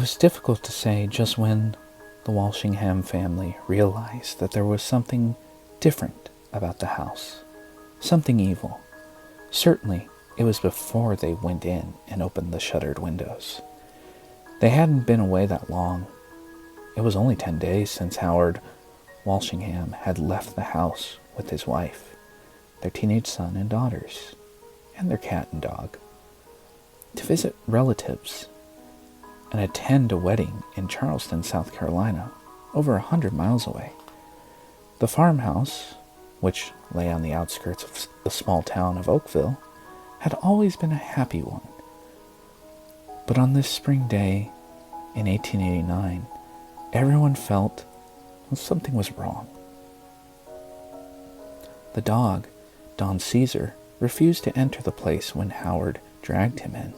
was difficult to say just when the Walsingham family realized that there was something different about the house, something evil. Certainly, it was before they went in and opened the shuttered windows. They hadn't been away that long. It was only 10 days since Howard Walsingham had left the house with his wife, their teenage son and daughters, and their cat and dog, to visit relatives and attend a wedding in Charleston, South Carolina, over 100 miles away. The farmhouse, which lay on the outskirts of the small town of Oakville, had always been a happy one. But on this spring day in 1889, everyone felt something was wrong. The dog, Don Caesar, refused to enter the place when Howard dragged him in.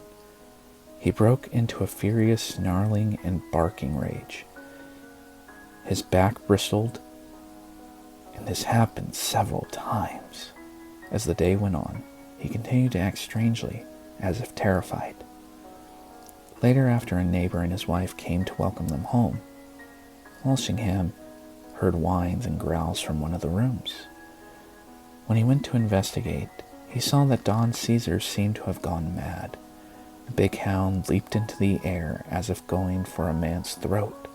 He broke into a furious snarling and barking rage. His back bristled, and this happened several times. As the day went on, he continued to act strangely, as if terrified. Later, after a neighbor and his wife came to welcome them home, Walsingham heard whines and growls from one of the rooms. When he went to investigate, he saw that Don Caesar seemed to have gone mad. The big hound leaped into the air as if going for a man's throat.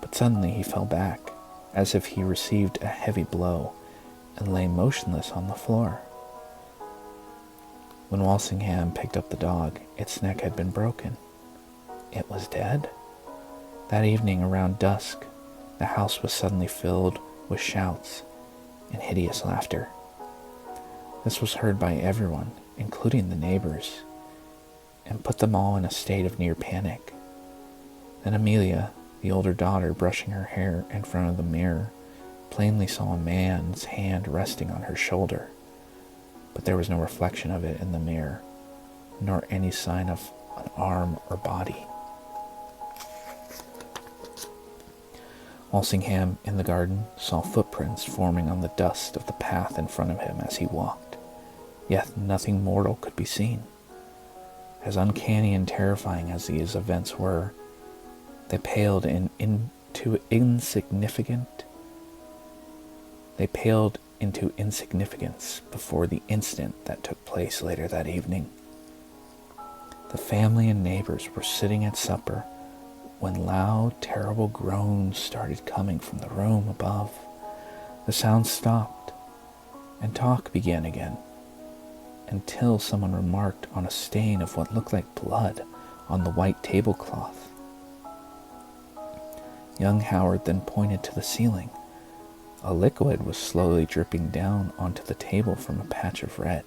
But suddenly he fell back, as if he received a heavy blow, and lay motionless on the floor. When Walsingham picked up the dog, its neck had been broken. It was dead. That evening, around dusk, the house was suddenly filled with shouts and hideous laughter. This was heard by everyone, including the neighbors, and put them all in a state of near panic. Then Amelia, the older daughter, brushing her hair in front of the mirror, plainly saw a man's hand resting on her shoulder, but there was no reflection of it in the mirror, nor any sign of an arm or body. Walsingham, in the garden, saw footprints forming on the dust of the path in front of him as he walked, yet nothing mortal could be seen. As uncanny and terrifying as these events were, they paled into insignificance before the incident that took place later that evening. The family and neighbors were sitting at supper when loud, terrible groans started coming from the room above. The sound stopped, and talk began again, until someone remarked on a stain of what looked like blood on the white tablecloth. Young Howard then pointed to the ceiling. A liquid was slowly dripping down onto the table from a patch of red.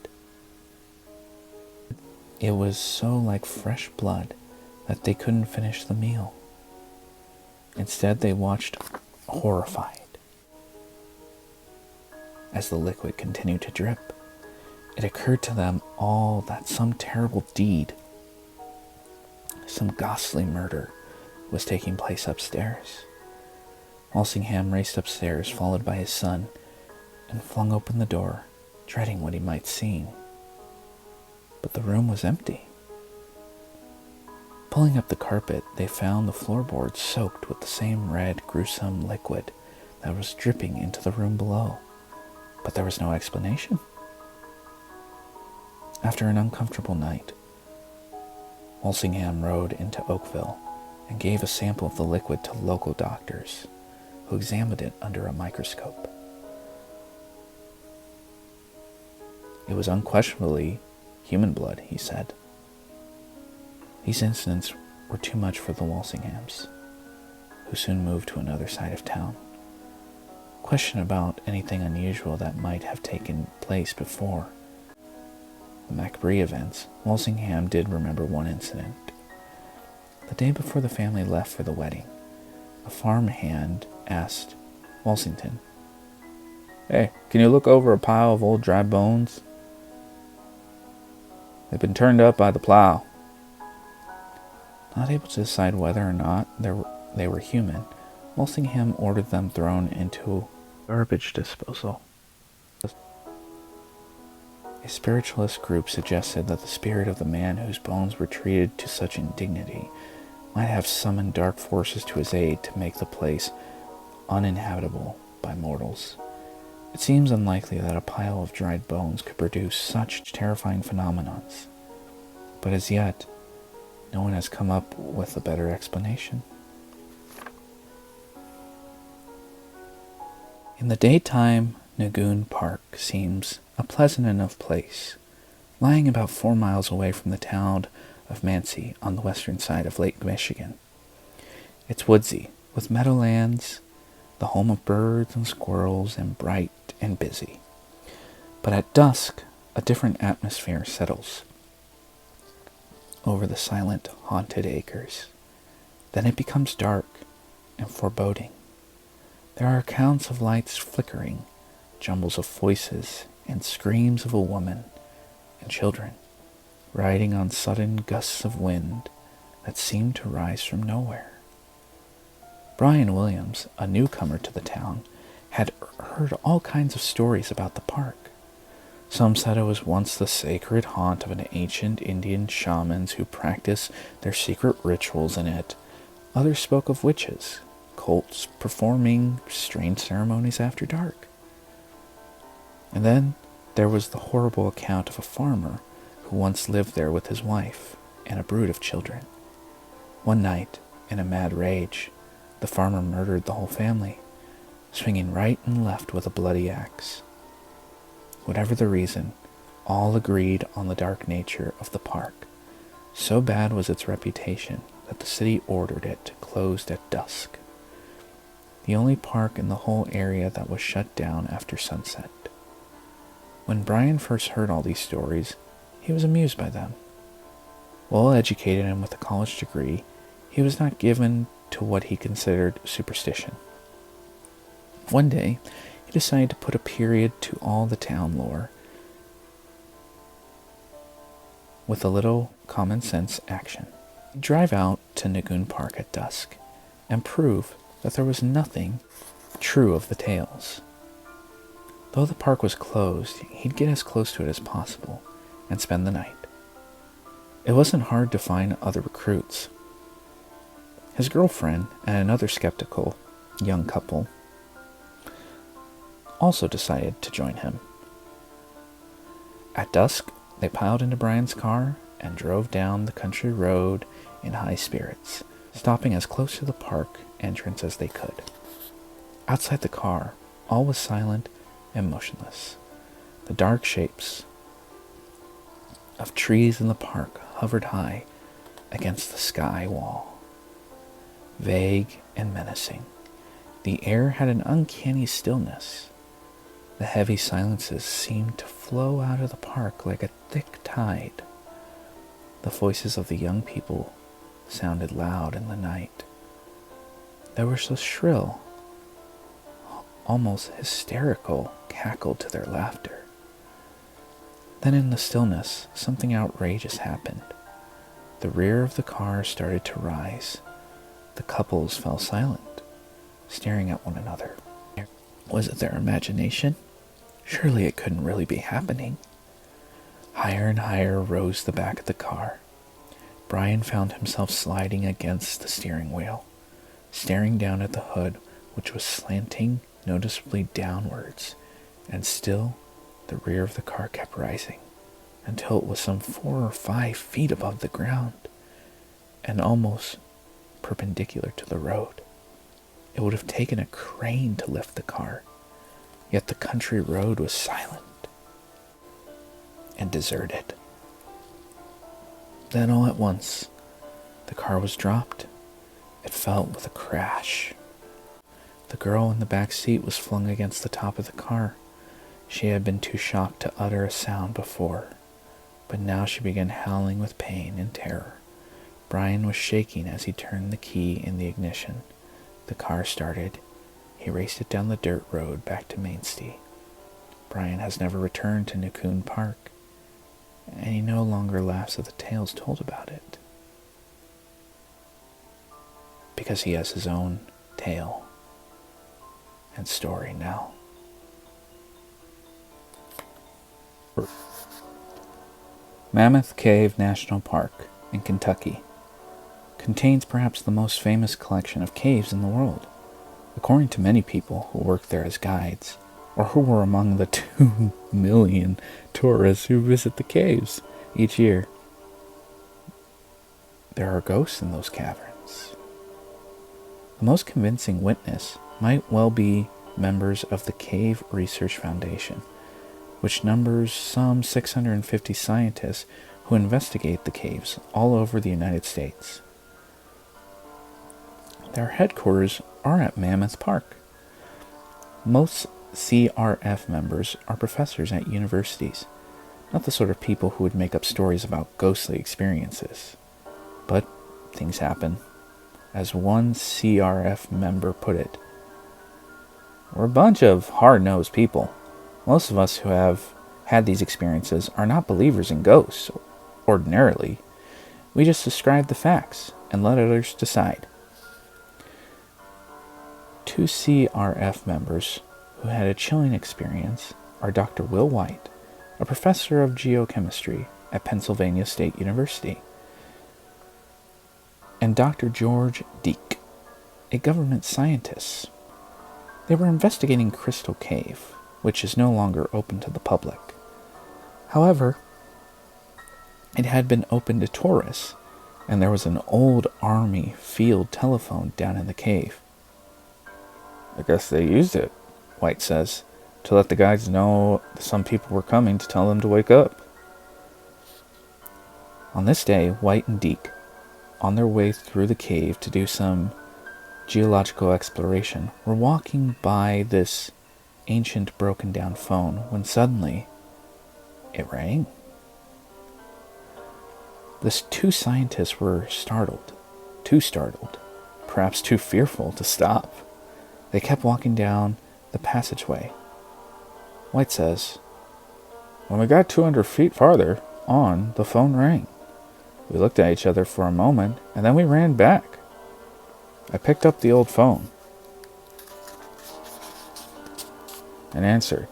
It was so like fresh blood that they couldn't finish the meal. Instead, they watched horrified as the liquid continued to drip. It occurred to them all that some terrible deed, some ghastly murder, was taking place upstairs. Walsingham raced upstairs, followed by his son, and flung open the door, dreading what he might see. But the room was empty. Pulling up the carpet, they found the floorboards soaked with the same red, gruesome liquid that was dripping into the room below. But there was no explanation. After an uncomfortable night, Walsingham rode into Oakville and gave a sample of the liquid to local doctors, who examined it under a microscope. It was unquestionably human blood, he said. These incidents were too much for the Walsinghams, who soon moved to another side of town. Question about anything unusual that might have taken place before the Macbree events, Walsingham did remember one incident. The day before the family left for the wedding, a farmhand asked Walsingham, "Hey, can you look over a pile of old dry bones? They've been turned up by the plow." Not able to decide whether or not they were human, Walsingham ordered them thrown into garbage disposal. A spiritualist group suggested that the spirit of the man whose bones were treated to such indignity might have summoned dark forces to his aid to make the place uninhabitable by mortals. It seems unlikely that a pile of dried bones could produce such terrifying phenomenons, but as yet, no one has come up with a better explanation. In the daytime, Nagoon Park seems a pleasant enough place, lying about 4 miles away from the town of Mancy on the western side of Lake Michigan. It's woodsy, with meadowlands, the home of birds and squirrels, and bright and busy. But at dusk, a different atmosphere settles over the silent, haunted acres. Then it becomes dark and foreboding. There are accounts of lights flickering, jumbles of voices, and screams of a woman and children riding on sudden gusts of wind that seem to rise from nowhere. Brian Williams, a newcomer to the town, had heard all kinds of stories about the park. Some said it was once the sacred haunt of an ancient Indian shamans who practiced their secret rituals in it. Others spoke of witches, cults performing strange ceremonies after dark. And then there was the horrible account of a farmer who once lived there with his wife and a brood of children. One night, in a mad rage, the farmer murdered the whole family, swinging right and left with a bloody axe. Whatever the reason, all agreed on the dark nature of the park. So bad was its reputation that the city ordered it closed at dusk. The only park in the whole area that was shut down after sunset. When Brian first heard all these stories, he was amused by them. Well educated and with a college degree, he was not given to what he considered superstition. One day, he decided to put a period to all the town lore with a little common sense action. He'd drive out to Nagoon Park at dusk and prove that there was nothing true of the tales. Though the park was closed, he'd get as close to it as possible and spend the night. It wasn't hard to find other recruits. His girlfriend and another skeptical young couple also decided to join him. At dusk, they piled into Brian's car and drove down the country road in high spirits, stopping as close to the park entrance as they could. Outside the car, all was silent and motionless. The dark shapes of trees in the park hovered high against the sky wall, vague and menacing. The air had an uncanny stillness. The heavy silences seemed to flow out of the park like a thick tide. The voices of the young people sounded loud in the night. They were so shrill, almost hysterical, cackled to their laughter. Then in the stillness, something outrageous happened. The rear of the car started to rise. The couples fell silent, staring at one another. Was it their imagination? Surely it couldn't really be happening. Higher and higher rose the back of the car. Brian found himself sliding against the steering wheel, staring down at the hood, which was slanting noticeably downwards, and still the rear of the car kept rising, until it was some 4 or 5 feet above the ground, and almost perpendicular to the road. It would have taken a crane to lift the car, yet the country road was silent and deserted. Then all at once, the car was dropped. It fell with a crash. The girl in the back seat was flung against the top of the car. She had been too shocked to utter a sound before, but now she began howling with pain and terror. Brian was shaking as he turned the key in the ignition. The car started. He raced it down the dirt road back to Mainstay. Brian has never returned to Nagoon Park, and he no longer laughs at the tales told about it, because he has his own tale and story now. Mammoth Cave National Park in Kentucky. contains perhaps the most famous collection of caves in the world, according to many people who work there as guides, or who were among the 2 million tourists who visit the caves each year. There are ghosts in those caverns. The most convincing witness might well be members of the Cave Research Foundation, which numbers some 650 scientists who investigate the caves all over the United States. Their headquarters are at Mammoth Park. Most CRF members are professors at universities, not the sort of people who would make up stories about ghostly experiences. But things happen. As one CRF member put it, "We're a bunch of hard-nosed people. Most of us who have had these experiences are not believers in ghosts, ordinarily. We just describe the facts and let others decide." 2 CRF members who had a chilling experience are Dr. Will White, a professor of geochemistry at Pennsylvania State University, and Dr. George Deek, a government scientist. They were investigating Crystal Cave, which is no longer open to the public. However, it had been open to tourists, and there was an old Army field telephone down in the cave. "I guess they used it," White says, "to let the guides know some people were coming to tell them to wake up." On this day, White and Deek, on their way through the cave to do some geological exploration, were walking by this ancient broken down phone when suddenly it rang. The 2 scientists were startled, too startled, perhaps too fearful to stop. They kept walking down the passageway. White says, "When we got 200 feet farther on, the phone rang. We looked at each other for a moment, and then we ran back. I picked up the old phone and answered.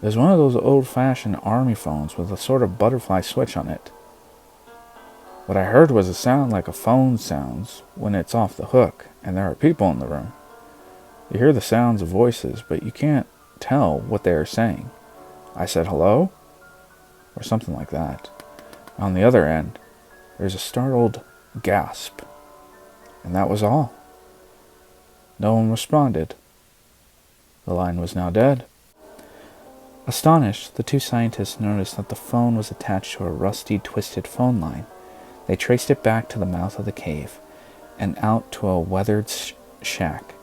It was one of those old-fashioned army phones with a sort of butterfly switch on it. What I heard was a sound like a phone sounds when it's off the hook and there are people in the room. You hear the sounds of voices, but you can't tell what they are saying. I said hello, or something like that. On the other end, there's a startled gasp, and that was all. No one responded. The line was now dead." Astonished, the 2 scientists noticed that the phone was attached to a rusty, twisted phone line. They traced it back to the mouth of the cave and out to a weathered shack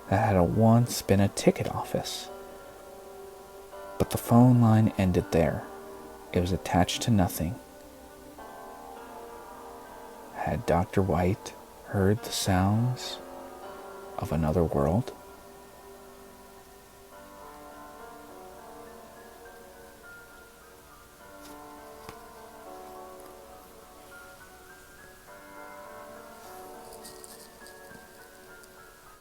that had once been a ticket office. But the phone line ended there. It was attached to nothing. Had Dr. White heard the sounds of another world?